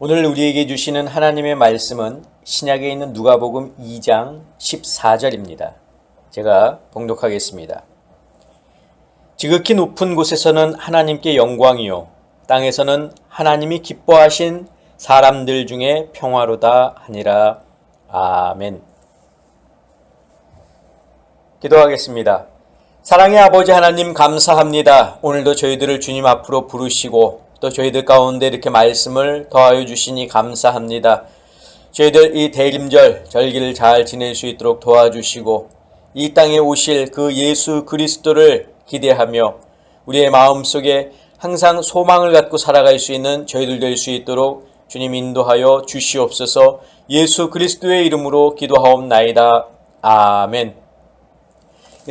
오늘 우리에게 주시는 하나님의 말씀은 신약에 있는 누가복음 2장 14절입니다. 제가 봉독하겠습니다. 지극히 높은 곳에서는 하나님께 영광이요 땅에서는 하나님이 기뻐하신 사람들 중에 평화로다 하니라. 아멘. 기도하겠습니다. 사랑의 아버지 하나님 감사합니다. 오늘도 저희들을 주님 앞으로 부르시고 또 저희들 가운데 이렇게 말씀을 더하여 주시니 감사합니다. 저희들 이 대림절 절기를 잘 지낼 수 있도록 도와주시고 이 땅에 오실 그 예수 그리스도를 기대하며 우리의 마음속에 항상 소망을 갖고 살아갈 수 있는 저희들 될 수 있도록 주님 인도하여 주시옵소서. 예수 그리스도의 이름으로 기도하옵나이다. 아멘.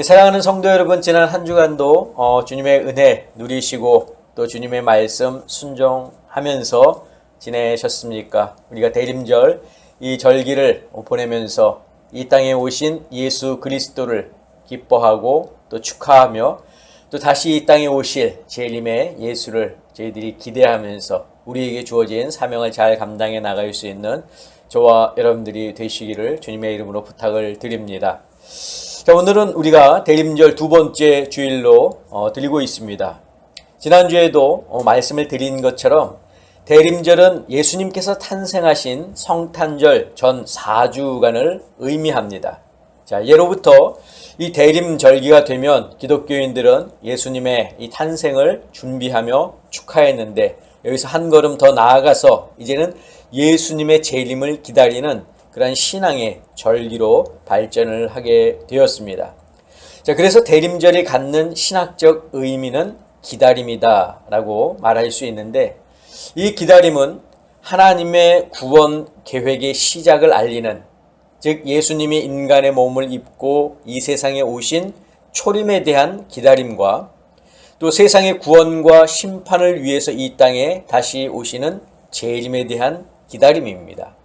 사랑하는 성도 여러분, 지난 한 주간도 주님의 은혜 누리시고 또 주님의 말씀 순종하면서 지내셨습니까? 우리가 대림절 이 절기를 보내면서 이 땅에 오신 예수 그리스도를 기뻐하고 또 축하하며 또 다시 이 땅에 오실 재림의 예수를 저희들이 기대하면서 우리에게 주어진 사명을 잘 감당해 나갈 수 있는 저와 여러분들이 되시기를 주님의 이름으로 부탁을 드립니다. 자, 오늘은 우리가 대림절 두 번째 주일로 드리고 있습니다. 지난주에도 말씀을 드린 것처럼 대림절은 예수님께서 탄생하신 성탄절 전 4주간을 의미합니다. 자, 예로부터 이 대림절기가 되면 기독교인들은 예수님의 이 탄생을 준비하며 축하했는데 여기서 한 걸음 더 나아가서 이제는 예수님의 재림을 기다리는 그런 신앙의 절기로 발전을 하게 되었습니다. 자, 그래서 대림절이 갖는 신학적 의미는 기다림이다 라고 말할 수 있는데 이 기다림은 하나님의 구원 계획의 시작을 알리는, 즉 예수님이 인간의 몸을 입고 이 세상에 오신 초림에 대한 기다림과 또 세상의 구원과 심판을 위해서 이 땅에 다시 오시는 재림에 대한 기다림입니다.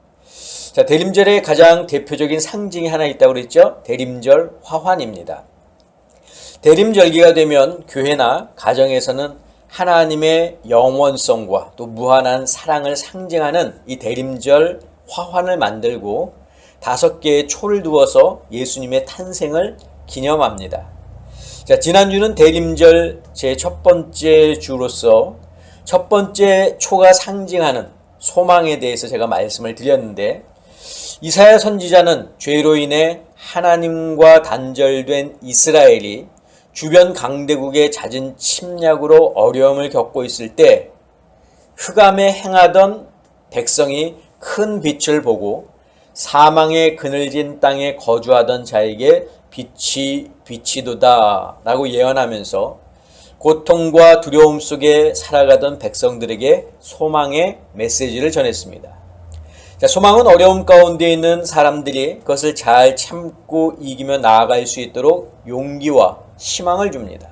자, 대림절의 가장 대표적인 상징이 하나 있다고 그랬죠? 대림절 화환입니다. 대림절기가 되면 교회나 가정에서는 하나님의 영원성과 또 무한한 사랑을 상징하는 이 대림절 화환을 만들고 5개의 초를 두어서 예수님의 탄생을 기념합니다. 자, 지난주는 대림절 제 첫 번째 주로서 첫 번째 초가 상징하는 소망에 대해서 제가 말씀을 드렸는데 이사야 선지자는 죄로 인해 하나님과 단절된 이스라엘이 주변 강대국의 잦은 침략으로 어려움을 겪고 있을 때 흑암에 행하던 백성이 큰 빛을 보고 사망의 그늘진 땅에 거주하던 자에게 빛이 비치도다 라고 예언하면서 고통과 두려움 속에 살아가던 백성들에게 소망의 메시지를 전했습니다. 자, 소망은 어려움 가운데 있는 사람들이 그것을 잘 참고 이기며 나아갈 수 있도록 용기와 희망을 줍니다.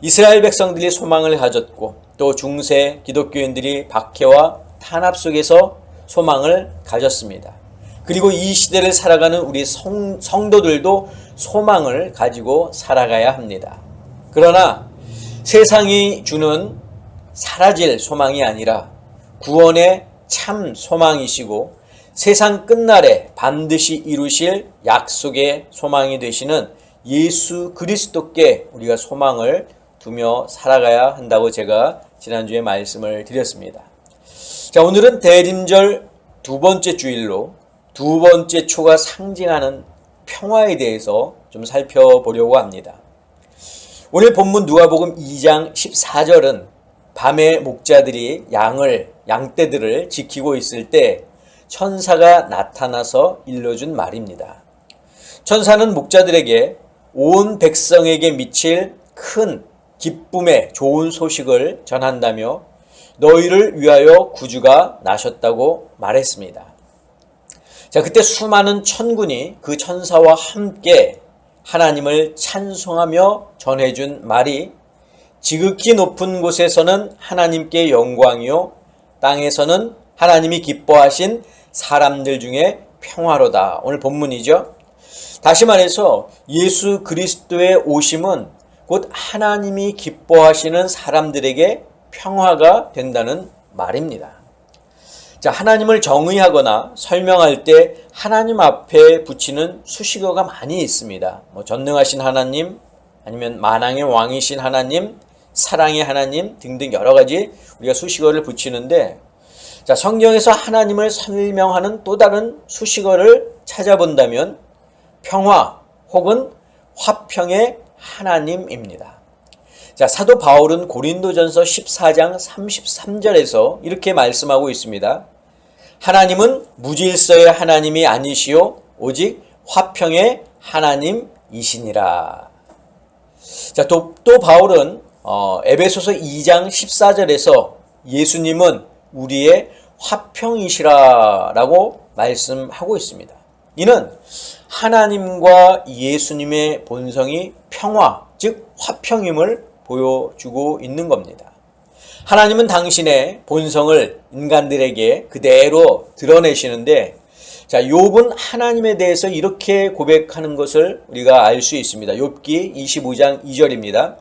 이스라엘 백성들이 소망을 가졌고 또 중세 기독교인들이 박해와 탄압 속에서 소망을 가졌습니다. 그리고 이 시대를 살아가는 우리 성도들도 소망을 가지고 살아가야 합니다. 그러나 세상이 주는 사라질 소망이 아니라 구원의 참 소망이시고 세상 끝날에 반드시 이루실 약속의 소망이 되시는 예수 그리스도께 우리가 소망을 두며 살아가야 한다고 제가 지난주에 말씀을 드렸습니다. 자, 오늘은 대림절 두 번째 주일로 두 번째 초가 상징하는 평화에 대해서 좀 살펴보려고 합니다. 오늘 본문 누가복음 2장 14절은 밤에 목자들이 양떼들을 지키고 있을 때 천사가 나타나서 일러준 말입니다. 천사는 목자들에게 온 백성에게 미칠 큰 기쁨의 좋은 소식을 전한다며 너희를 위하여 구주가 나셨다고 말했습니다. 자, 그때 수많은 천군이 그 천사와 함께 하나님을 찬송하며 전해준 말이 지극히 높은 곳에서는 하나님께 영광이요 땅에서는 하나님이 기뻐하신 사람들 중에 평화로다. 오늘 본문이죠. 다시 말해서 예수 그리스도의 오심은 곧 하나님이 기뻐하시는 사람들에게 평화가 된다는 말입니다. 자, 하나님을 정의하거나 설명할 때 하나님 앞에 붙이는 수식어가 많이 있습니다. 전능하신 하나님, 아니면 만왕의 왕이신 하나님, 사랑의 하나님 등등 여러 가지 우리가 수식어를 붙이는데, 자, 성경에서 하나님을 설명하는 또 다른 수식어를 찾아본다면 평화 혹은 화평의 하나님입니다. 자, 사도 바울은 고린도전서 14장 33절에서 이렇게 말씀하고 있습니다. 하나님은 무질서의 하나님이 아니시오 오직 화평의 하나님이시니라. 자, 또 바울은 에베소서 2장 14절에서 예수님은 우리의 화평이시라라고 말씀하고 있습니다. 이는 하나님과 예수님의 본성이 평화, 즉 화평임을 보여주고 있는 겁니다. 하나님은 당신의 본성을 인간들에게 그대로 드러내시는데, 자, 욥은 하나님에 대해서 이렇게 고백하는 것을 우리가 알 수 있습니다. 욥기 25장 2절입니다.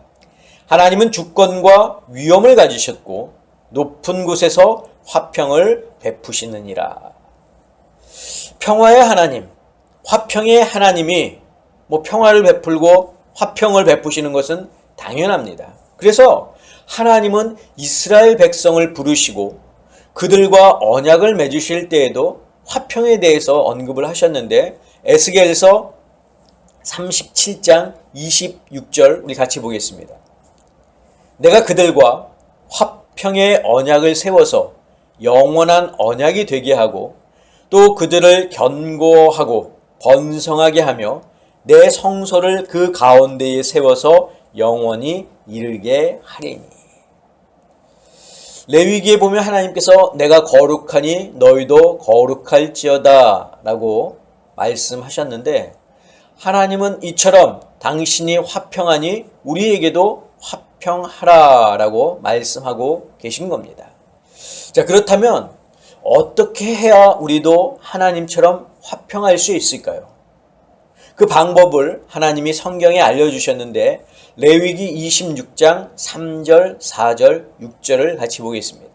하나님은 주권과 위엄을 가지셨고 높은 곳에서 화평을 베푸시느니라. 평화의 하나님, 화평의 하나님이 평화를 베풀고 화평을 베푸시는 것은 당연합니다. 그래서 하나님은 이스라엘 백성을 부르시고 그들과 언약을 맺으실 때에도 화평에 대해서 언급을 하셨는데, 에스겔서 37장 26절 우리 같이 보겠습니다. 내가 그들과 화평의 언약을 세워서 영원한 언약이 되게 하고 또 그들을 견고하고 번성하게 하며 내 성소를 그 가운데에 세워서 영원히 이르게 하리니. 레위기에 보면 하나님께서 내가 거룩하니 너희도 거룩할지어다 라고 말씀하셨는데, 하나님은 이처럼 당신이 화평하니 우리에게도 화평하라 라고 말씀하고 계신 겁니다. 자, 그렇다면 어떻게 해야 우리도 하나님처럼 화평할 수 있을까요? 그 방법을 하나님이 성경에 알려주셨는데, 레위기 26장 3절, 4절, 6절을 같이 보겠습니다.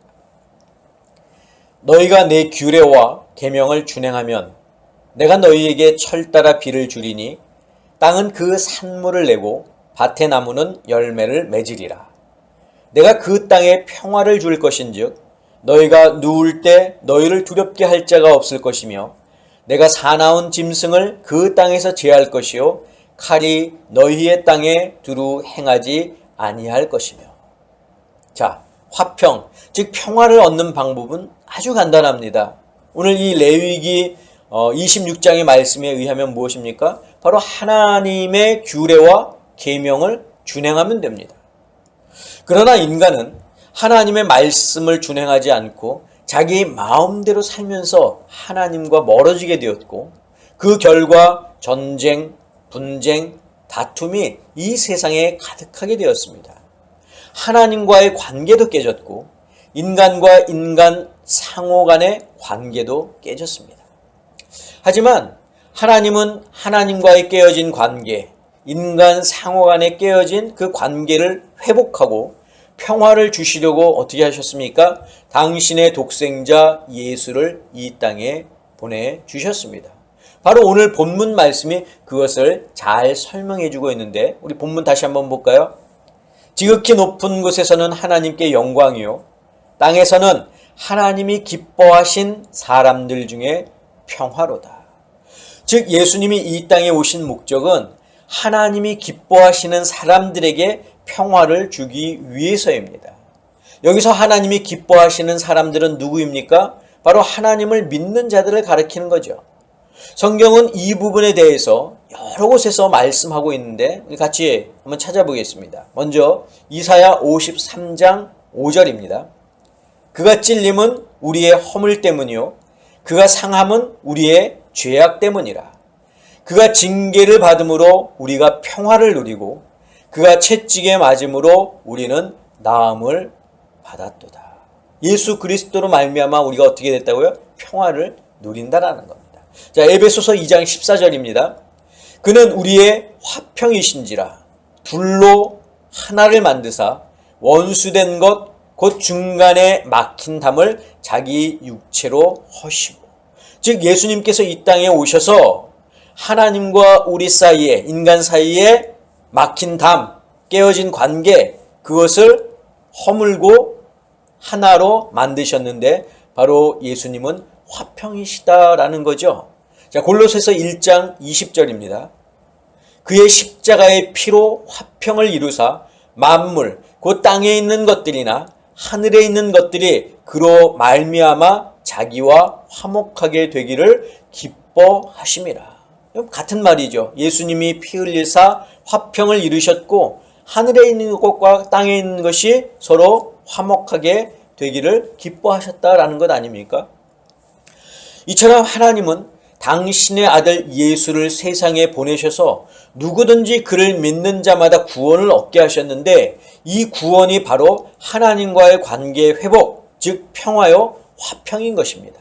너희가 내 규례와 계명을 준행하면 내가 너희에게 철 따라 비를 주리니 땅은 그 산물을 내고 밭의 나무는 열매를 맺으리라. 내가 그 땅에 평화를 줄 것인즉 너희가 누울 때 너희를 두렵게 할 자가 없을 것이며 내가 사나운 짐승을 그 땅에서 제할 것이요 칼이 너희의 땅에 두루 행하지 아니할 것이며. 자, 화평, 즉 평화를 얻는 방법은 아주 간단합니다. 오늘 이 레위기 26장의 말씀에 의하면 무엇입니까? 바로 하나님의 규례와 계명을 준행하면 됩니다. 그러나 인간은 하나님의 말씀을 준행하지 않고 자기 마음대로 살면서 하나님과 멀어지게 되었고, 그 결과 전쟁, 분쟁, 다툼이 이 세상에 가득하게 되었습니다. 하나님과의 관계도 깨졌고 인간과 인간 상호 간의 관계도 깨졌습니다. 하지만 하나님은 하나님과의 깨어진 관계, 인간 상호 간에 깨어진 그 관계를 회복하고 평화를 주시려고 어떻게 하셨습니까? 당신의 독생자 예수를 이 땅에 보내주셨습니다. 바로 오늘 본문 말씀이 그것을 잘 설명해 주고 있는데, 우리 본문 다시 한번 볼까요? 지극히 높은 곳에서는 하나님께 영광이요 땅에서는 하나님이 기뻐하신 사람들 중에 평화로다. 즉 예수님이 이 땅에 오신 목적은 하나님이 기뻐하시는 사람들에게 평화를 주기 위해서입니다. 여기서 하나님이 기뻐하시는 사람들은 누구입니까? 바로 하나님을 믿는 자들을 가리키는 거죠. 성경은 이 부분에 대해서 여러 곳에서 말씀하고 있는데 같이 한번 찾아보겠습니다. 먼저 이사야 53장 5절입니다. 그가 찔림은 우리의 허물 때문이요 그가 상함은 우리의 죄악 때문이라. 그가 징계를 받음으로 우리가 평화를 누리고 그가 채찍에 맞음으로 우리는 나음을 받았도다. 예수 그리스도로 말미암아 우리가 어떻게 됐다고요? 평화를 누린다라는 겁니다. 자, 에베소서 2장 14절입니다. 그는 우리의 화평이신지라 둘로 하나를 만드사 원수된 것 곧 중간에 막힌 담을 자기 육체로 허시고, 즉 예수님께서 이 땅에 오셔서 하나님과 우리 사이에, 인간 사이에 막힌 담, 깨어진 관계, 그것을 허물고 하나로 만드셨는데 바로 예수님은 화평이시다라는 거죠. 자, 골로새서 1장 20절입니다. 그의 십자가의 피로 화평을 이루사 만물, 곧 땅에 있는 것들이나 하늘에 있는 것들이 그로 말미암아 자기와 화목하게 되기를 기뻐하심이라. 같은 말이죠. 예수님이 피 흘리사 화평을 이루셨고 하늘에 있는 것과 땅에 있는 것이 서로 화목하게 되기를 기뻐하셨다라는 것 아닙니까? 이처럼 하나님은 당신의 아들 예수를 세상에 보내셔서 누구든지 그를 믿는 자마다 구원을 얻게 하셨는데, 이 구원이 바로 하나님과의 관계의 회복, 즉 평화요 화평인 것입니다.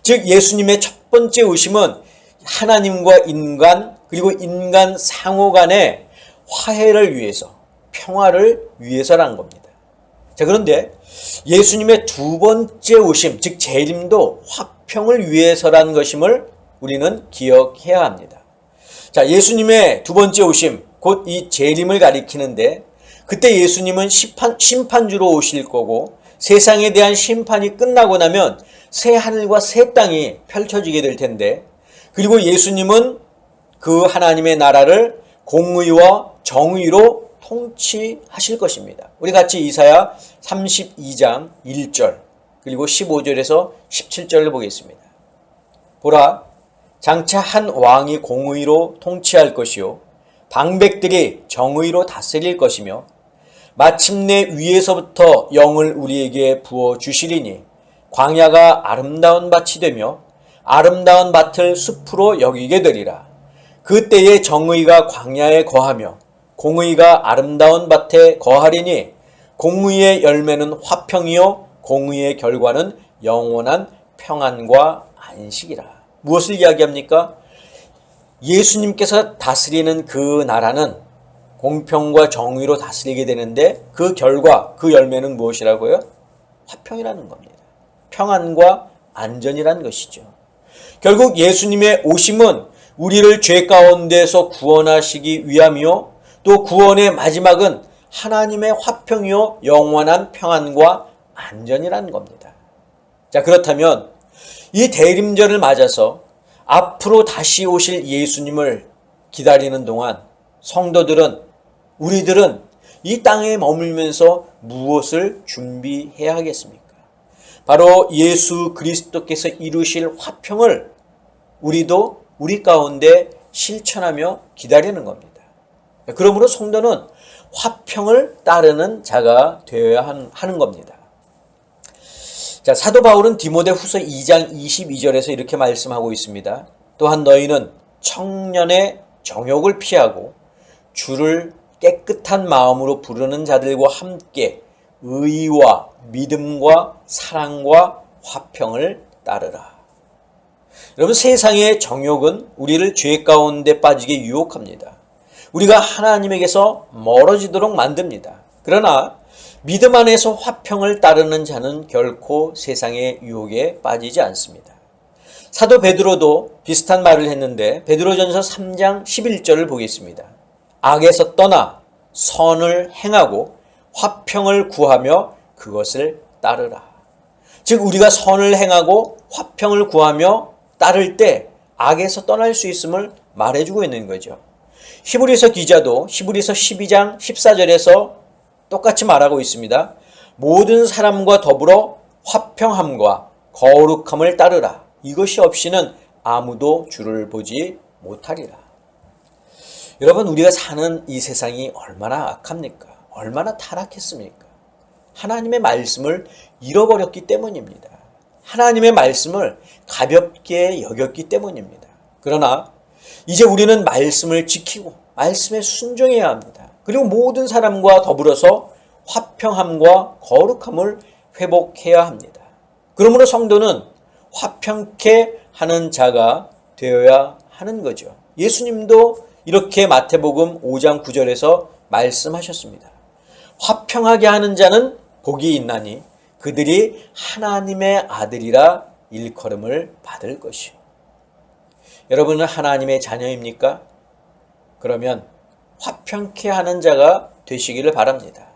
즉 예수님의 첫 번째 오심은 하나님과 인간, 그리고 인간 상호 간의 화해를 위해서, 평화를 위해서라는 겁니다. 자, 그런데 예수님의 두 번째 오심, 즉 재림도 화평을 위해서라는 것임을 우리는 기억해야 합니다. 자, 예수님의 두 번째 오심, 곧 이 재림을 가리키는데, 그때 예수님은 심판주로 오실 거고 세상에 대한 심판이 끝나고 나면 새 하늘과 새 땅이 펼쳐지게 될 텐데, 그리고 예수님은 그 하나님의 나라를 공의와 정의로 통치하실 것입니다. 우리 같이 이사야 32장 1절 그리고 15절에서 17절을 보겠습니다. 보라, 장차 한 왕이 공의로 통치할 것이요 방백들이 정의로 다스릴 것이며 마침내 위에서부터 영을 우리에게 부어 주시리니 광야가 아름다운 밭이 되며 아름다운 밭을 숲으로 여기게 되리라. 그때에 정의가 광야에 거하며 공의가 아름다운 밭에 거하리니 공의의 열매는 화평이요 공의의 결과는 영원한 평안과 안식이라. 무엇을 이야기합니까? 예수님께서 다스리는 그 나라는 공평과 정의로 다스리게 되는데 그 결과, 그 열매는 무엇이라고요? 화평이라는 겁니다. 평안과 안전이라는 것이죠. 결국 예수님의 오심은 우리를 죄 가운데서 구원하시기 위함이요, 또 구원의 마지막은 하나님의 화평이요 영원한 평안과 안전이라는 겁니다. 자, 그렇다면 이 대림절을 맞아서 앞으로 다시 오실 예수님을 기다리는 동안 성도들은, 우리들은 이 땅에 머물면서 무엇을 준비해야 하겠습니까? 바로 예수 그리스도께서 이루실 화평을 우리도 우리 가운데 실천하며 기다리는 겁니다. 그러므로 성도는 화평을 따르는 자가 되어야 하는 겁니다. 자, 사도 바울은 디모데 후서 2장 22절에서 이렇게 말씀하고 있습니다. 또한 너희는 청년의 정욕을 피하고 주를 깨끗한 마음으로 부르는 자들과 함께 의와 믿음과 사랑과 화평을 따르라. 여러분, 세상의 정욕은 우리를 죄 가운데 빠지게 유혹합니다. 우리가 하나님에게서 멀어지도록 만듭니다. 그러나 믿음 안에서 화평을 따르는 자는 결코 세상의 유혹에 빠지지 않습니다. 사도 베드로도 비슷한 말을 했는데 베드로전서 3장 11절을 보겠습니다. 악에서 떠나 선을 행하고 화평을 구하며 그것을 따르라. 즉 우리가 선을 행하고 화평을 구하며 따를 때 악에서 떠날 수 있음을 말해주고 있는 거죠. 히브리서 기자도 히브리서 12장 14절에서 똑같이 말하고 있습니다. 모든 사람과 더불어 화평함과 거룩함을 따르라. 이것이 없이는 아무도 주를 보지 못하리라. 여러분, 우리가 사는 이 세상이 얼마나 악합니까? 얼마나 타락했습니까? 하나님의 말씀을 잃어버렸기 때문입니다. 하나님의 말씀을 가볍게 여겼기 때문입니다. 그러나 이제 우리는 말씀을 지키고 말씀에 순종해야 합니다. 그리고 모든 사람과 더불어서 화평함과 거룩함을 회복해야 합니다. 그러므로 성도는 화평케 하는 자가 되어야 하는 거죠. 예수님도 이렇게 마태복음 5장 9절에서 말씀하셨습니다. 화평하게 하는 자는 복이 있나니 그들이 하나님의 아들이라 일컬음을 받을 것이요. 여러분은 하나님의 자녀입니까? 그러면 화평케 하는 자가 되시기를 바랍니다.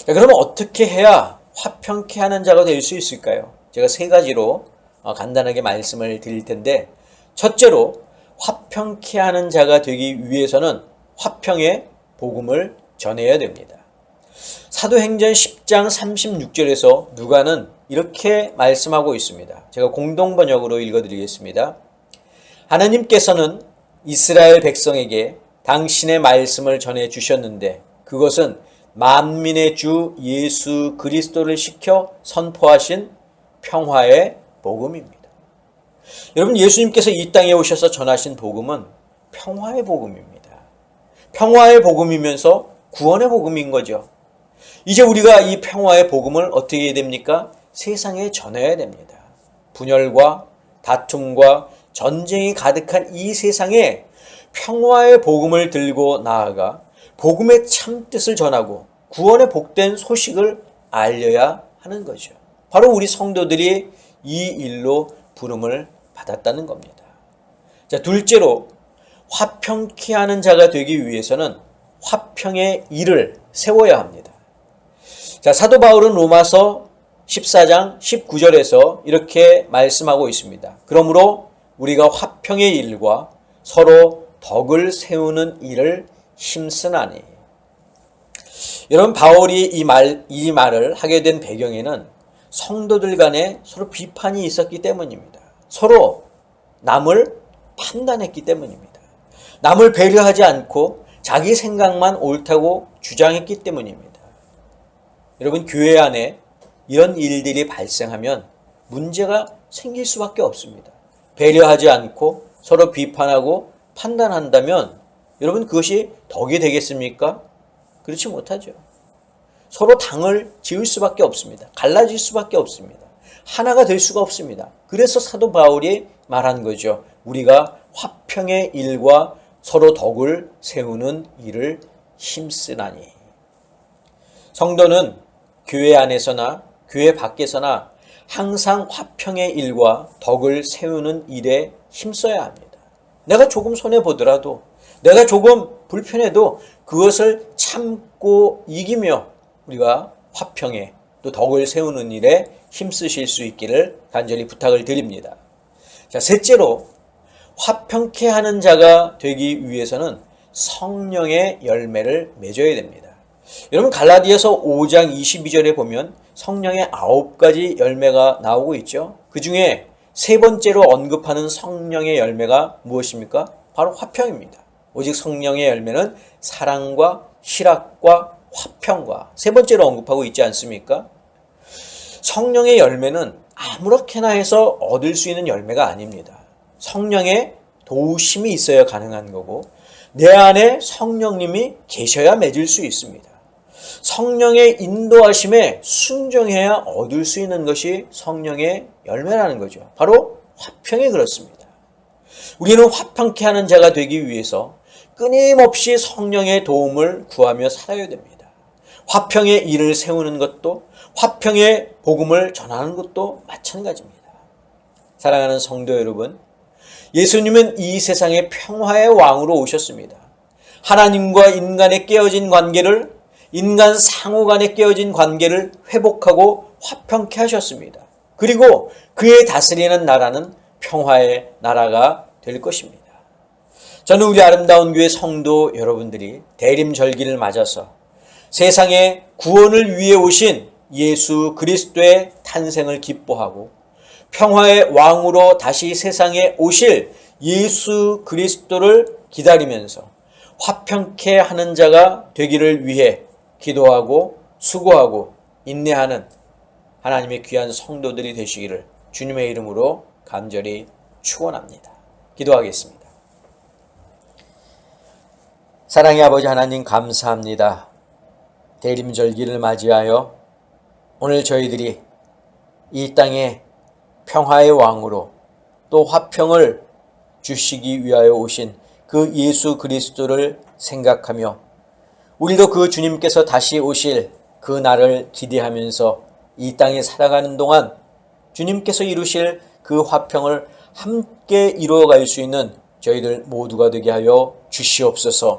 자, 그러면 어떻게 해야 화평케 하는 자가 될 수 있을까요? 제가 세 가지로 간단하게 말씀을 드릴 텐데, 첫째로 화평케 하는 자가 되기 위해서는 화평의 복음을 전해야 됩니다. 사도행전 10장 36절에서 누가는 이렇게 말씀하고 있습니다. 제가 공동번역으로 읽어드리겠습니다. 하나님께서는 이스라엘 백성에게 당신의 말씀을 전해 주셨는데 그것은 만민의 주 예수 그리스도를 시켜 선포하신 평화의 복음입니다. 여러분, 예수님께서 이 땅에 오셔서 전하신 복음은 평화의 복음입니다. 평화의 복음이면서 구원의 복음인 거죠. 이제 우리가 이 평화의 복음을 어떻게 해야 됩니까? 세상에 전해야 됩니다. 분열과 다툼과 전쟁이 가득한 이 세상에 평화의 복음을 들고 나아가 복음의 참뜻을 전하고 구원의 복된 소식을 알려야 하는 거죠. 바로 우리 성도들이 이 일로 부름을 받았다는 겁니다. 자, 둘째로 화평케 하는 자가 되기 위해서는 화평의 일을 세워야 합니다. 자, 사도 바울은 로마서 14장 19절에서 이렇게 말씀하고 있습니다. 그러므로 우리가 화평의 일과 서로 덕을 세우는 일을 힘쓰나니. 여러분, 바울이 이 말을 하게 된 배경에는 성도들 간에 서로 비판이 있었기 때문입니다. 서로 남을 판단했기 때문입니다. 남을 배려하지 않고 자기 생각만 옳다고 주장했기 때문입니다. 여러분, 교회 안에 이런 일들이 발생하면 문제가 생길 수밖에 없습니다. 배려하지 않고 서로 비판하고 판단한다면 여러분, 그것이 덕이 되겠습니까? 그렇지 못하죠. 서로 당을 지을 수밖에 없습니다. 갈라질 수밖에 없습니다. 하나가 될 수가 없습니다. 그래서 사도 바울이 말한 거죠. 우리가 화평의 일과 서로 덕을 세우는 일을 힘쓰나니. 성도는 교회 안에서나 교회 밖에서나 항상 화평의 일과 덕을 세우는 일에 힘써야 합니다. 내가 조금 손해보더라도, 내가 조금 불편해도 그것을 참고 이기며 우리가 화평에 또 덕을 세우는 일에 힘쓰실 수 있기를 간절히 부탁을 드립니다. 자, 셋째로 화평케 하는 자가 되기 위해서는 성령의 열매를 맺어야 됩니다. 여러분, 갈라디아서 5장 22절에 보면 성령의 9가지 열매가 나오고 있죠. 그 중에 세 번째로 언급하는 성령의 열매가 무엇입니까? 바로 화평입니다. 오직 성령의 열매는 사랑과 희락과 화평과 세 번째로 언급하고 있지 않습니까? 성령의 열매는 아무렇게나 해서 얻을 수 있는 열매가 아닙니다. 성령의 도우심이 있어야 가능한 거고 내 안에 성령님이 계셔야 맺을 수 있습니다. 성령의 인도하심에 순종해야 얻을 수 있는 것이 성령의 열매라는 거죠. 바로 화평이 그렇습니다. 우리는 화평케 하는 자가 되기 위해서 끊임없이 성령의 도움을 구하며 살아야 됩니다. 화평의 일을 세우는 것도 화평의 복음을 전하는 것도 마찬가지입니다. 사랑하는 성도 여러분, 예수님은 이 세상의 평화의 왕으로 오셨습니다. 하나님과 인간의 깨어진 관계를, 인간 상호 간의 깨어진 관계를 회복하고 화평케 하셨습니다. 그리고 그의 다스리는 나라는 평화의 나라가 될 것입니다. 저는 우리 아름다운 교회 성도 여러분들이 대림절기를 맞아서 세상에 구원을 위해 오신 예수 그리스도의 탄생을 기뻐하고 평화의 왕으로 다시 세상에 오실 예수 그리스도를 기다리면서 화평케 하는 자가 되기를 위해 기도하고 수고하고 인내하는 하나님의 귀한 성도들이 되시기를 주님의 이름으로 간절히 축원합니다. 기도하겠습니다. 사랑의 아버지 하나님, 감사합니다. 대림절기를 맞이하여 오늘 저희들이 이 땅에 평화의 왕으로 또 화평을 주시기 위하여 오신 그 예수 그리스도를 생각하며 우리도 그 주님께서 다시 오실 그 날을 기대하면서 이 땅에 살아가는 동안 주님께서 이루실 그 화평을 함께 이루어갈 수 있는 저희들 모두가 되게 하여 주시옵소서.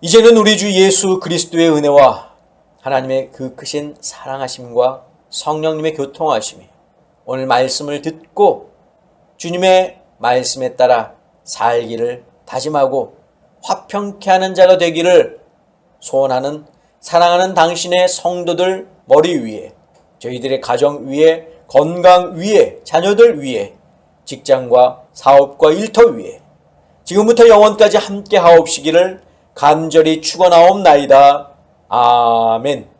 이제는 우리 주 예수 그리스도의 은혜와 하나님의 그 크신 사랑하심과 성령님의 교통하심이 오늘 말씀을 듣고 주님의 말씀에 따라 살기를 다짐하고 화평케 하는 자가 되기를 소원하는 사랑하는 당신의 성도들 머리 위에, 저희들의 가정 위에, 건강 위에, 자녀들 위에, 직장과 사업과 일터 위에 지금부터 영원까지 함께 하옵시기를 간절히 축원하옵나이다. 아멘.